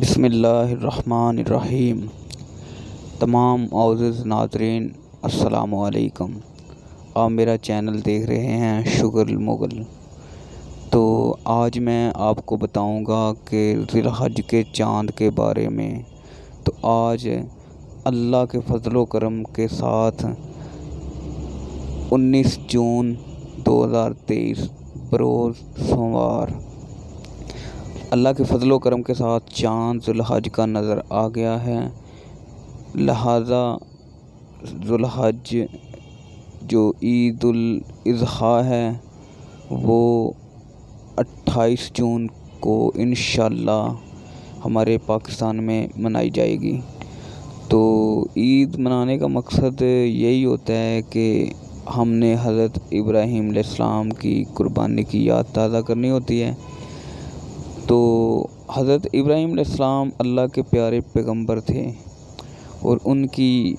بسم اللہ الرحمن الرحیم۔ تمام معزز ناظرین السلام علیکم۔ آپ میرا چینل دیکھ رہے ہیں شگر المغل۔ تو آج میں آپ کو بتاؤں گا کہ ذی الحج کے چاند کے بارے میں۔ تو آج اللہ کے فضل و کرم کے ساتھ 19 جون 2023 بروز سوموار اللہ کے فضل و کرم کے ساتھ چاند ذی الحج کا نظر آ گیا ہے۔ لہٰذا ذی الحج جو عید الاضحیٰ ہے وہ 28 جون کو انشاءاللہ ہمارے پاکستان میں منائی جائے گی۔ تو عید منانے کا مقصد یہی ہوتا ہے کہ ہم نے حضرت ابراہیم علیہ السلام کی قربانی کی یاد تازہ کرنی ہوتی ہے۔ تو حضرت ابراہیم علیہ السلام اللہ کے پیارے پیغمبر تھے، اور ان کی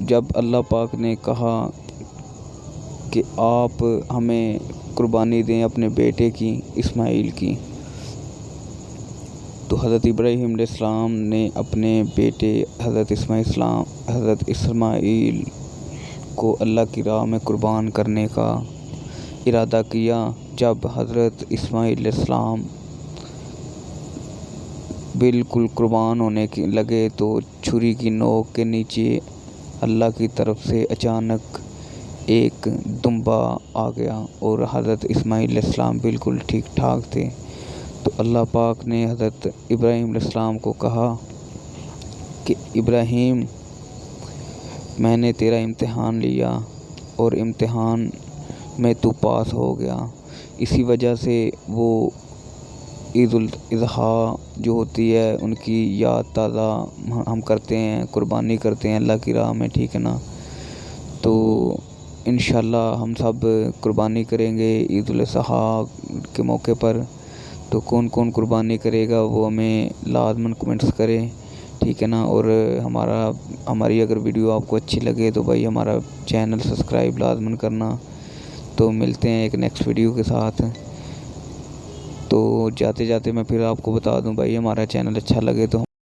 جب اللہ پاک نے کہا کہ آپ ہمیں قربانی دیں اپنے بیٹے کی، اسماعیل کی، تو حضرت ابراہیم علیہ السلام نے اپنے بیٹے حضرت اسماعیل کو اللہ کی راہ میں قربان کرنے کا ارادہ کیا۔ جب حضرت اسماعیل علیہ السلام بالکل قربان ہونے کے لگے تو چھری کی نوک کے نیچے اللہ کی طرف سے اچانک ایک دمبا آ گیا، اور حضرت اسماعیل علیہ السلام بالکل ٹھیک ٹھاک تھے۔ تو اللہ پاک نے حضرت ابراہیم علیہ السلام کو کہا کہ ابراہیم، میں نے تیرا امتحان لیا اور امتحان میں تو پاس ہو گیا۔ اسی وجہ سے وہ عید الاضحیٰ جو ہوتی ہے ان کی یاد تازہ ہم کرتے ہیں، قربانی کرتے ہیں اللہ کی راہ میں، ٹھیک ہے نا۔ تو انشاءاللہ ہم سب قربانی کریں گے عید الاضحیٰ کے موقع پر۔ تو کون کون قربانی کرے گا وہ ہمیں لازماً کمنٹس کرے، ٹھیک ہے نا۔ اور ہماری اگر ویڈیو آپ کو اچھی لگے تو بھائی ہمارا چینل سبسکرائب لازماً کرنا۔ تو ملتے ہیں ایک نیکسٹ ویڈیو کے ساتھ۔ تو جاتے جاتے میں پھر آپ کو بتا دوں بھائی، ہمارا چینل اچھا لگے تو